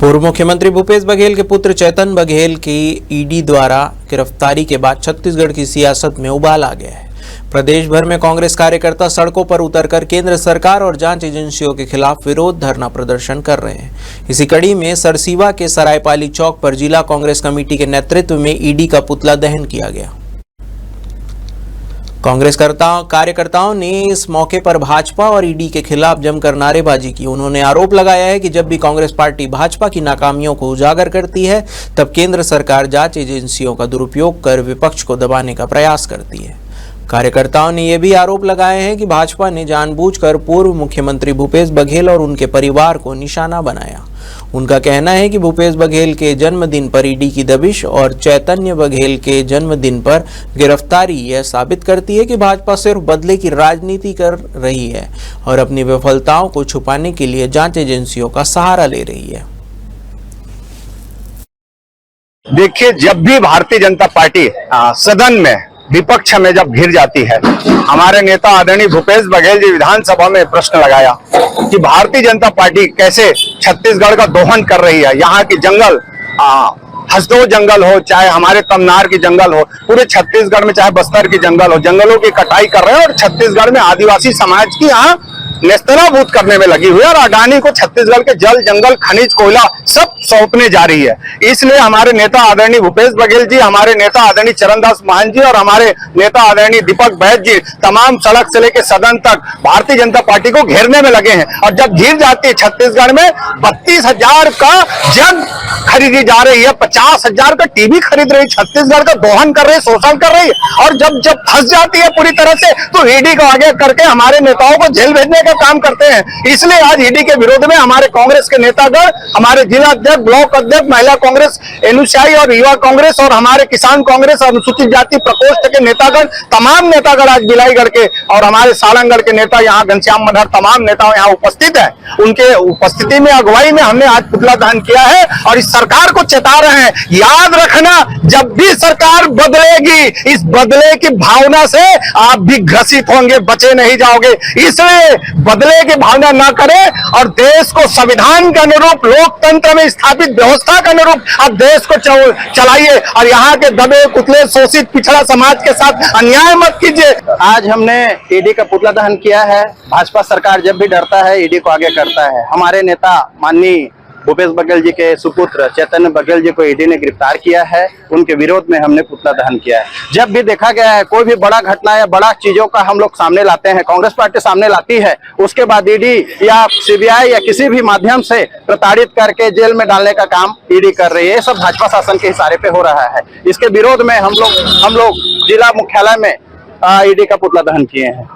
पूर्व मुख्यमंत्री भूपेश बघेल के पुत्र चेतन बघेल की ईडी द्वारा गिरफ्तारी के बाद छत्तीसगढ़ की सियासत में उबाल आ गया है। प्रदेश भर में कांग्रेस कार्यकर्ता सड़कों पर उतरकर केंद्र सरकार और जांच एजेंसियों के खिलाफ विरोध धरना प्रदर्शन कर रहे हैं। इसी कड़ी में सरसीवा के सरायपाली चौक पर जिला कांग्रेस कमेटी के नेतृत्व में ईडी का पुतला दहन किया गया। कांग्रेस कार्यकर्ताओं ने इस मौके पर भाजपा और ईडी के खिलाफ जमकर नारेबाजी की। उन्होंने आरोप लगाया है कि जब भी कांग्रेस पार्टी भाजपा की नाकामियों को उजागर करती है, तब केंद्र सरकार जांच एजेंसियों का दुरुपयोग कर विपक्ष को दबाने का प्रयास करती है। कार्यकर्ताओं ने यह भी आरोप लगाए हैं कि भाजपा ने जानबूझकर पूर्व मुख्यमंत्री भूपेश बघेल और उनके परिवार को निशाना बनाया। उनका कहना है कि भूपेश बघेल के जन्मदिन पर ईडी की दबिश और चैतन्य बघेल के जन्मदिन पर गिरफ्तारी यह साबित करती है कि भाजपा सिर्फ बदले की राजनीति कर रही है और अपनी विफलताओं को छुपाने के लिए जांच एजेंसियों का सहारा ले रही है। देखिए, जब भी भारतीय जनता पार्टी सदन में विपक्ष में जब घिर जाती है, हमारे नेता आदरणीय भूपेश बघेल जी विधानसभा में प्रश्न लगाया कि भारतीय जनता पार्टी कैसे छत्तीसगढ़ का दोहन कर रही है। यहाँ की जंगल, हसदो जंगल हो, चाहे हमारे तमनार की जंगल हो, पूरे छत्तीसगढ़ में चाहे बस्तर की जंगल हो, जंगलों की कटाई कर रहे हैं और छत्तीसगढ़ में आदिवासी समाज की यहाँ नेस्तनाबूद करने में लगी हुई है और अडानी को छत्तीसगढ़ के जल, जंगल, खनिज, कोयला सब सौंपने जा रही है। इसलिए हमारे नेता आदरणीय भूपेश बघेल जी, हमारे नेता आदरणीय चरणदास महंत जी और हमारे नेता आदरणीय दीपक बैद जी तमाम सड़क से लेकर सदन तक भारतीय जनता पार्टी को घेरने में लगे हैं। और जब घिर जाती है छत्तीसगढ़ में 32,000 का जग खरीदी जा रही है, 50,000 का टीवी खरीद रही है, छत्तीसगढ़ का दोहन कर रही है, शोषण कर रही है। और जब फंस जाती है पूरी तरह से तो ईडी को आगे करके हमारे नेताओं को जेल भेजने का काम करते हैं। इसलिए आज ईडी के विरोध में हमारे कांग्रेस के नेतागण, हमारे जिला अध्यक्ष, ब्लॉक अध्यक्ष, महिला कांग्रेस, एनुशाही और युवा कांग्रेस और हमारे किसान कांग्रेस और अनुसूचित जाति प्रकोष्ठ के नेतागण, तमाम नेतागण आज बिलाईगढ़ के और हमारे सारंगगढ़ के नेता यहाँ घनश्याम मनहर, तमाम नेता यहाँ उपस्थित है। उनके उपस्थिति में, अगुवाई में हमने आज पुतला दहन किया है और इस सरकार को चेता रहे हैं, याद रखना, जब भी सरकार बदलेगी, इस बदले की भावना से आप भी ग्रसित होंगे, बचे नहीं जाओगे। इसलिए बदले की भावना ना करें और देश को संविधान के अनुरूप, लोकतंत्र में स्थापित व्यवस्था के अनुरूप आप देश को चलाइए और यहाँ के दबे कुचले, शोषित, पिछड़ा समाज के साथ अन्याय मत कीजिए। आज हमने ईडी का पुतला दहन किया है। भाजपा सरकार जब भी डरता है, ईडी को आगे करता है। हमारे नेता माननीय भूपेश बघेल जी के सुपुत्र चैतन्य बघेल जी को ईडी ने गिरफ्तार किया है। उनके विरोध में हमने पुतला दहन किया है। जब भी देखा गया है कोई भी बड़ा घटना या बड़ा चीजों का हम लोग सामने लाते हैं, कांग्रेस पार्टी सामने लाती है, उसके बाद ईडी या सीबीआई या किसी भी माध्यम से प्रताड़ित करके जेल में डालने का काम ईडी कर रही है। ये सब भाजपा शासन के इशारे पे हो रहा है। इसके विरोध में हम लोग जिला मुख्यालय में ईडी का पुतला दहन किए हैं।